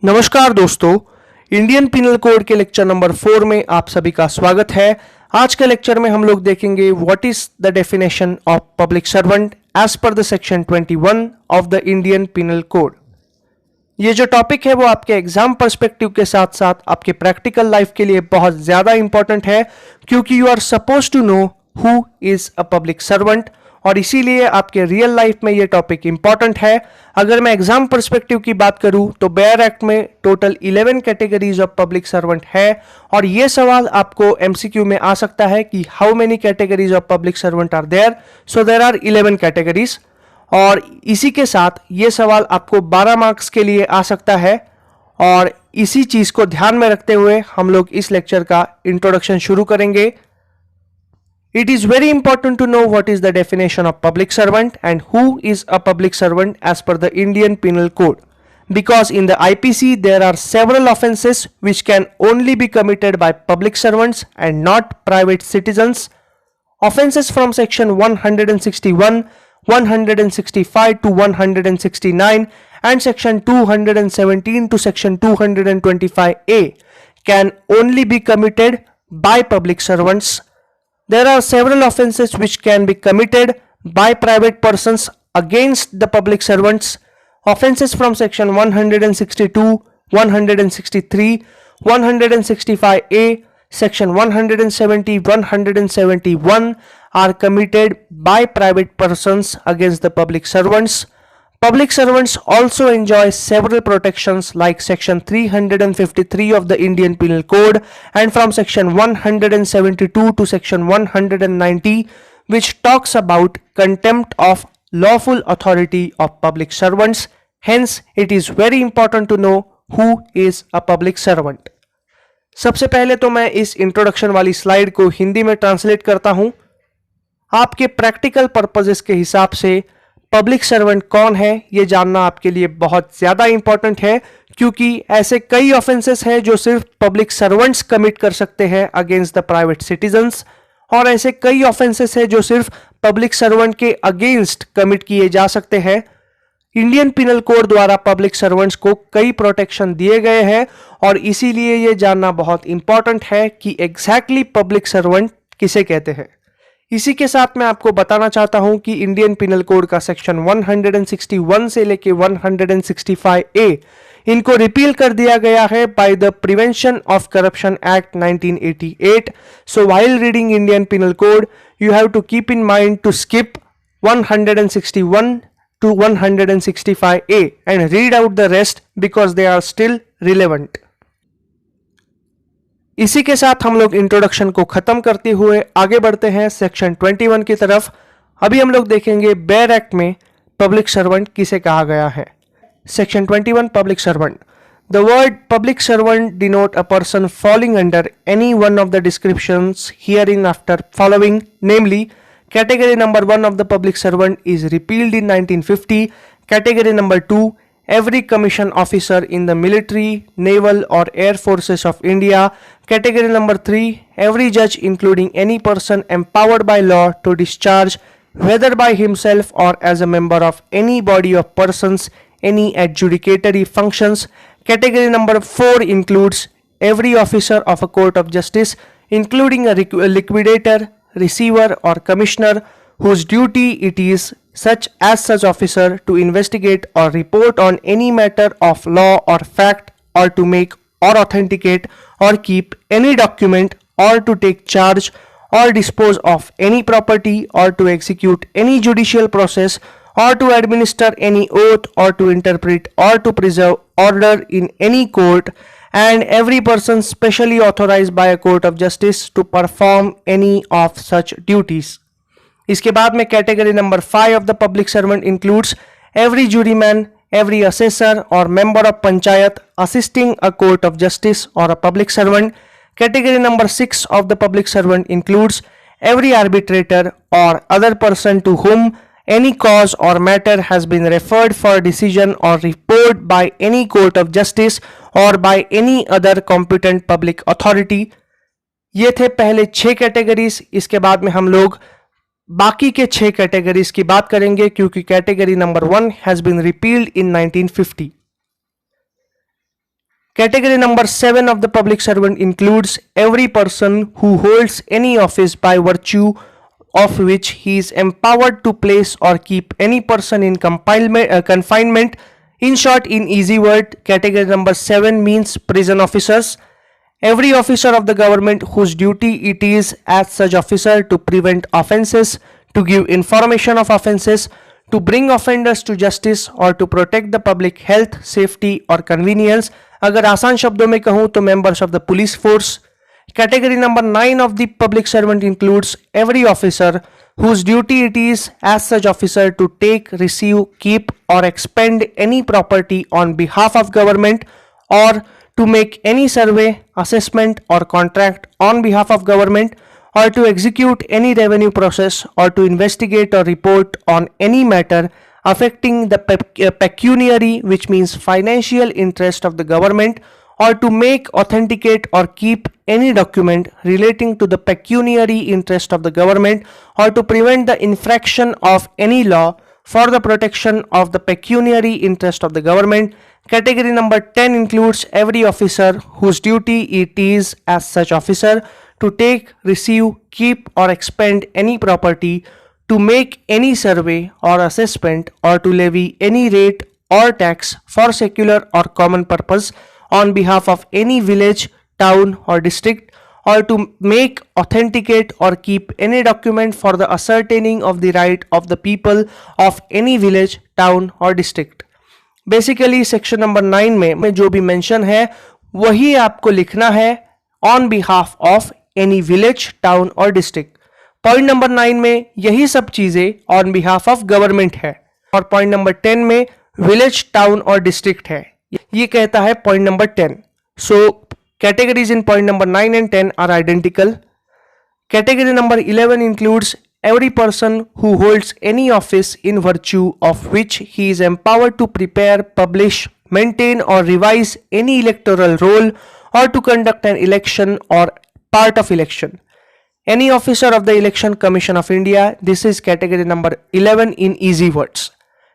नमस्कार दोस्तों, Indian penal code के लेक्चर नंबर 4 में आप सभी का स्वागत है। आज के लेक्चर में हम लोग देखेंगे what is the definition of public servant as per the section 21 of the Indian penal code. ये जो टॉपिक है वो आपके एग्जाम पर्सपेक्टिव के साथ साथ आपके प्रैक्टिकल लाइफ के लिए बहुत ज्यादा इंपॉर्टेंट है, क्योंकि you are suppose to know who is a public servant और इसीलिए आपके रियल लाइफ में ये टॉपिक इंपॉर्टेंट है। अगर मैं एग्जाम पर्सपेक्टिव की बात करूं तो बेयर एक्ट में total 11 categories of public servant है और ये सवाल आपको एमसीक्यू में आ सकता है कि how many categories of public servant are there. So there are 11 categories और इसी के साथ ये सवाल आपको 12 मार्क्स के लिए आ सकता है। और इसी चीज को ध्यान में रखते हुए हम लोग इस लेक्चर का इंट्रोडक्शन शुरू करेंगे। It is very important to know what is the definition of public servant and who is a public servant as per the Indian Penal Code. Because in the IPC there are several offences which can only be committed by public servants and not private citizens. Offences from section 161, 165 to 169 and section 217 to section 225A can only be committed by public servants. There are several offences which can be committed by private persons against the public servants. Offences from section 162, 163, 165A, section 170, 171 are committed by private persons against the public servants. Public servants also enjoy several protections like section 353 of the Indian Penal Code and from section 172 to section 190, which talks about contempt of lawful authority of public servants. Hence, it is very important to know who is a public servant. सबसे पहले तो मैं इस introduction वाली slide को हिंदी में translate करता हूं। आपके प्रैक्टिकल पर्पसेस के हिसाब से पब्लिक सर्वेंट कौन है ये जानना आपके लिए बहुत ज्यादा इंपॉर्टेंट है, क्योंकि ऐसे कई ऑफेंसेस हैं जो सिर्फ पब्लिक सर्वेंट्स कमिट कर सकते हैं अगेंस्ट द प्राइवेट सिटीजन्स और ऐसे कई ऑफेंसेस हैं जो सिर्फ पब्लिक सर्वेंट के अगेंस्ट कमिट किए जा सकते हैं। इंडियन पिनल कोड द्वारा पब्लिक सर्वेंट्स को कई प्रोटेक्शन दिए गए हैं और इसीलिए ये जानना बहुत इंपॉर्टेंट है कि एग्जैक्टली पब्लिक सर्वेंट किसे कहते हैं। इसी के साथ मैं आपको बताना चाहता हूं कि इंडियन पिनल कोड का सेक्शन 161 से लेके 165A इनको रिपील कर दिया गया है by the prevention of corruption act 1988। So while reading Indian penal code you have to keep in mind to skip 161 to 165A and read out the rest because they are still relevant. इसी के साथ हम लोग introduction को खत्म करते हुए आगे बढ़ते हैं सेक्शन 21 की तरफ। अभी हम लोग देखेंगे बेयर एक्ट में पब्लिक सर्वेंट किसे कहा गया है। Section 21 public servant. The word public servant denote a person falling under any one of the descriptions herein after following, namely category number 1 of the public servant is repealed in 1950. Category number 2, every commission officer in the military, naval or air forces of India. Category number 3, every judge including any person empowered by law to discharge, whether by himself or as a member of any body of persons, any adjudicatory functions. Category number 4 includes every officer of a court of justice, including a liquidator, receiver or commissioner whose duty it is such officer to investigate or report on any matter of law or fact or to make or authenticate or keep any document or to take charge or dispose of any property or to execute any judicial process or to administer any oath or to interpret or to preserve order in any court, and every person specially authorized by a court of justice to perform any of such duties. इसके बाद में category number 5 of the public servant includes every juryman, every assessor or member of panchayat assisting a court of justice or a public servant. Category number 6 of the public servant includes every arbitrator or other person to whom any cause or matter has been referred for decision or report by any court of justice or by any other competent public authority. ये थे पहले 6 categories. इसके बाद में हम लोग बाकी के 6 कैटेगरीज की बात करेंगे, क्योंकि category number 1 has been repealed in 1950। Category number 7 of the public servant includes every person who holds any office by virtue of which he is empowered to place or keep any person in confinement. In short, in easy word, category number 7 means prison officers. Every officer of the government whose duty it is as such officer to prevent offences, to give information of offences, to bring offenders to justice or to protect the public health, safety or convenience. अगर आसान शब्दों में कहूं तो members of the police force. Category number 9 of the public servant includes every officer whose duty it is as such officer to take, receive, keep or expend any property on behalf of government, or to make any survey, assessment or contract on behalf of government, or to execute any revenue process, or to investigate or report on any matter affecting the pecuniary, which means financial interest of the government, or to make, authenticate or keep any document relating to the pecuniary interest of the government, or to prevent the infraction of any law for the protection of the pecuniary interest of the government. Category number 10 includes every officer whose duty it is as such officer to take, receive, keep or expend any property, to make any survey or assessment, or to levy any rate or tax for secular or common purpose on behalf of any village, town or district, or to make, authenticate or keep any document for the ascertaining of the right of the people of any village, town or district. Basically section number 9 में जो भी mention है वही आपको लिखना है on behalf of any village, town और district. Point number 9 में यही सब चीजें ऑन बिहाफ ऑफ गवर्नमेंट है और पॉइंट नंबर 10 में विलेज, टाउन और डिस्ट्रिक्ट है. ये कहता है point number 10. So categories in point number 9 and 10 are identical. Category number 11 includes every person who holds any office in virtue of which he is empowered to prepare, publish, maintain or revise any electoral roll or to conduct an election or part of election. Any officer of the Election Commission of India. This is category number 11 in easy words.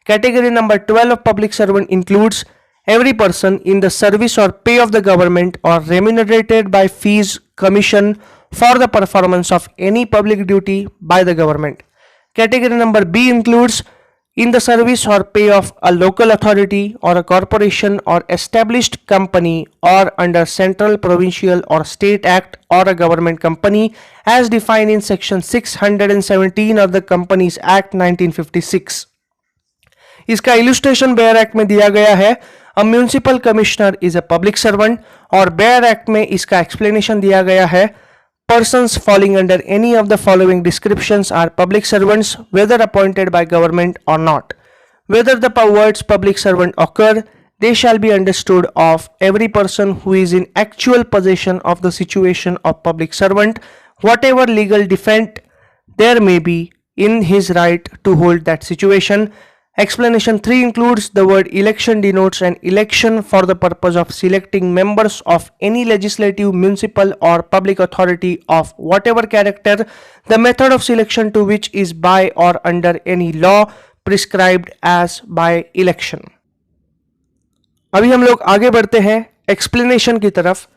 Category number 12 of public servant includes every person in the service or pay of the government or remunerated by fees, commission for the performance of any public duty by the government. Category number B includes in the service or pay of a local authority or a corporation or established company or under central, provincial or state act or a government company as defined in section 617 of the Companies Act 1956. इसका illustration bear act में दिया गया है. A municipal commissioner is a public servant और bare act में इसका explanation दिया गया है. Persons falling under any of the following descriptions are public servants, whether appointed by government or not. Whether the words public servant occur, they shall be understood of every person who is in actual possession of the situation of public servant, whatever legal defect there may be in his right to hold that situation. Explanation 3 includes the word election denotes an election for the purpose of selecting members of any legislative, municipal or public authority of whatever character, the method of selection to which is by or under any law prescribed as by election. अभी हम लोग आगे बढ़ते हैं explanation की तरफ.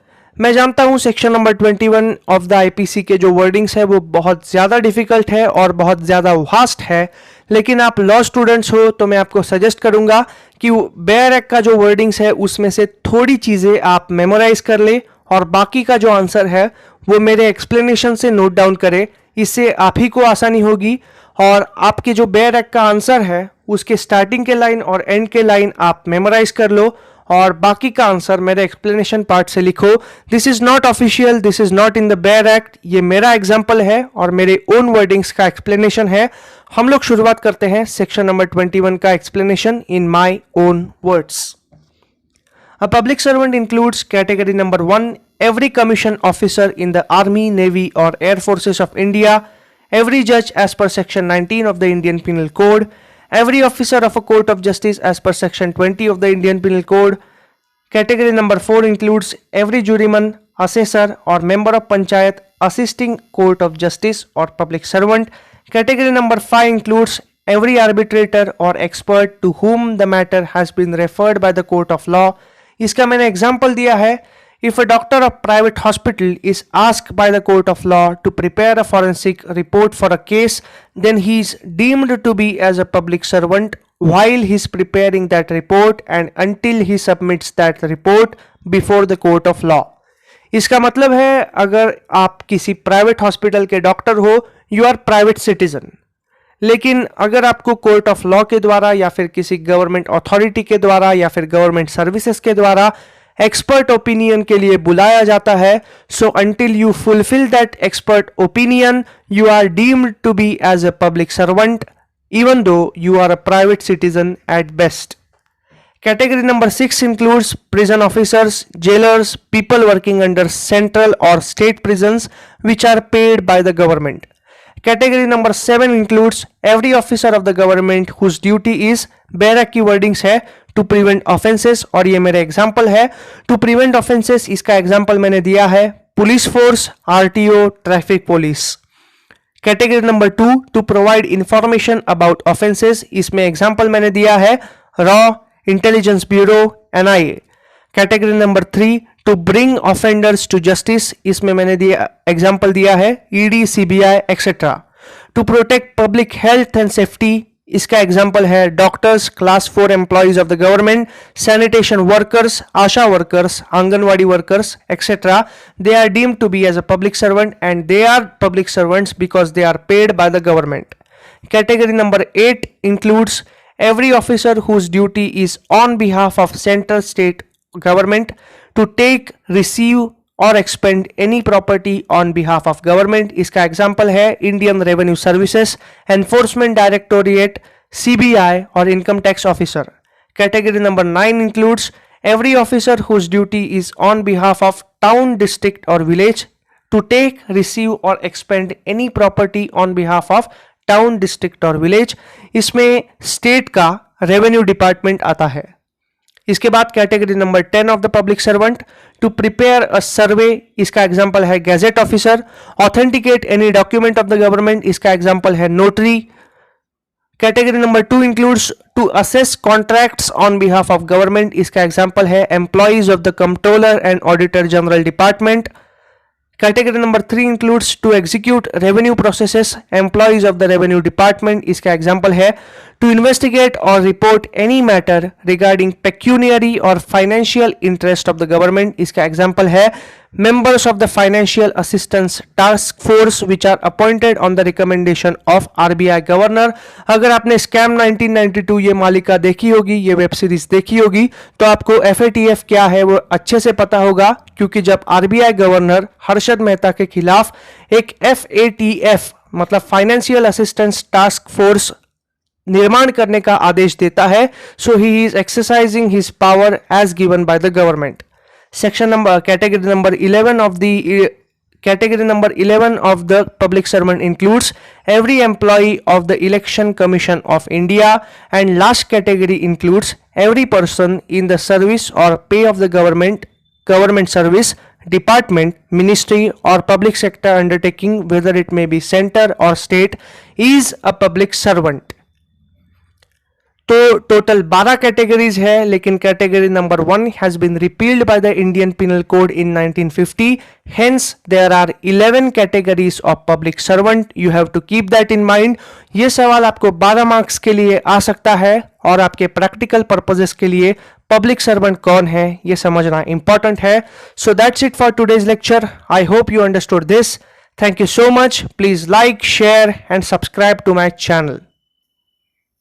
मैं जानता हूं section number 21 of the IPC के जो वर्डिंग्स है वो बहुत ज़्यादा डिफिकल्ट है और बहुत ज़्यादा वास्ट है, लेकिन आप लॉ स्टूडेंट्स हो तो मैं आपको सजेस्ट करूंगा कि बेयर एक्ट का जो वर्डिंग्स है उसमें से थोड़ी चीज़ें आप मेमोराइज कर ले और बाकी का जो आंसर है वो मेरे एक्सप्लेनेशन से नोट डाउन करें. इससे आप ही को आसानी होगी और आपके जो बेयर एक्ट का आंसर है उसके स्टार्टिंग के लाइन और एंड के लाइन आप मेमोराइज कर लो और बाकी का आंसर मेरे एक्सप्लेनेशन पार्ट से लिखो. This is not official, this is not in the bare act. ये मेरा एग्जांपल है और मेरे ओन वर्डिंग्स का एक्सप्लेनेशन है. हम लोग शुरुआत करते हैं सेक्शन नंबर 21 का explanation in my own words. A public servant includes category number 1 every commission officer in the army, navy or air forces of India, every judge as per section 19 of the Indian Penal Code, every officer of a court of justice as per section 20 of the Indian Penal Code. Category number 4 includes every juryman, assessor or member of panchayat assisting court of justice or public servant. Category number 5 includes every arbitrator or expert to whom the matter has been referred by the court of law इसका मैंने example दिया है, if a doctor of private hospital is asked by the court of law to prepare a forensic report for a case, then he is deemed to be as a public servant while he is preparing that report and until he submits that report before the court of law. इसका मतलब है, अगर आप किसी private hospital के doctor हो, you are private citizen, लेकिन अगर आपको कोर्ट ऑफ लॉ के द्वारा या फिर किसी गवर्नमेंट अथॉरिटी के द्वारा या फिर गवर्नमेंट सर्विसेज के द्वारा एक्सपर्ट ओपिनियन के लिए बुलाया जाता है, so until you fulfil that expert opinion you are deemed to be as a public servant even though you are a private citizen at best. Category number 6 includes prison officers, jailers, people working under central or state prisons which are paid by the government. Category number 7 includes every officer of the government whose duty is, barrack की wordings है, to prevent offenses, और ये मेरे example है. to prevent offenses इसका example मैंने दिया है police force, RTO, traffic police. Category number 2 to provide information about offences, इसमें एग्जांपल मैंने दिया है रॉ, intelligence bureau, NIA. Category number 3 to bring offenders to justice, इसमें मैंने दिया एग्जांपल दिया है ED, CBI etcetera. To protect public health and safety, इसका एग्जांपल है doctors, class 4 employees of the government, sanitation workers, ASHA workers, anganwadi workers etcetera. They are deemed to be as a public servant and they are public servants because they are paid by the government. Category number 8 includes every officer whose duty is on behalf of central state government to take, receive or expend any property on behalf of government. इसका example है Indian revenue services, enforcement directorate, CBI और income tax officer. Category number 9 includes every officer whose duty is on behalf of town, district or village to take, receive or expend any property on behalf of town, district और village. इसमें state का revenue department आता है. इसके बाद category number 10 of the public servant to prepare a survey, इसका example है gazette officer. Authenticate any document of the government, इसका एग्जांपल है notary. Category number 2 includes to assess contracts on behalf of government, इसका example है employees of the controller and auditor general department. Category number 3 includes to execute revenue processes, employees of the revenue department, इसका example है to investigate or report any matter regarding pecuniary or financial interest of the government, इसका example है members of the financial assistance task force which are appointed on the recommendation of RBI governor. अगर आपने scam 1992 ये मालिका देखी होगी, ये web series देखी होगी, तो आपको FATF क्या है वो अच्छे से पता होगा, क्योंकि जब RBI गवर्नर हर्षद मेहता के खिलाफ एक FATF मतलब फाइनेंशियल असिस्टेंस टास्क फोर्स निर्माण करने का आदेश देता है, so he is exercising his power as given by the government. Section number category number 11 of the public servant includes every employee of the Election Commission of India, and last category includes every person in the service or pay of the government service, department, ministry or public sector undertaking, whether it may be center or state, is a public servant. तो total 12 categories है, लेकिन category number 1 has been repealed by the Indian penal code in 1950. Hence there are 11 categories of public servant. You have to keep that in mind. ये सवाल आपको 12 marks के लिए आ सकता है और आपके प्रैक्टिकल पर्पसेस के लिए पब्लिक सर्वेंट कौन है ये समझना इंपॉर्टेंट है. So that's it for today's lecture. I hope you understood this. Thank you so much. Please like, share and subscribe to my channel.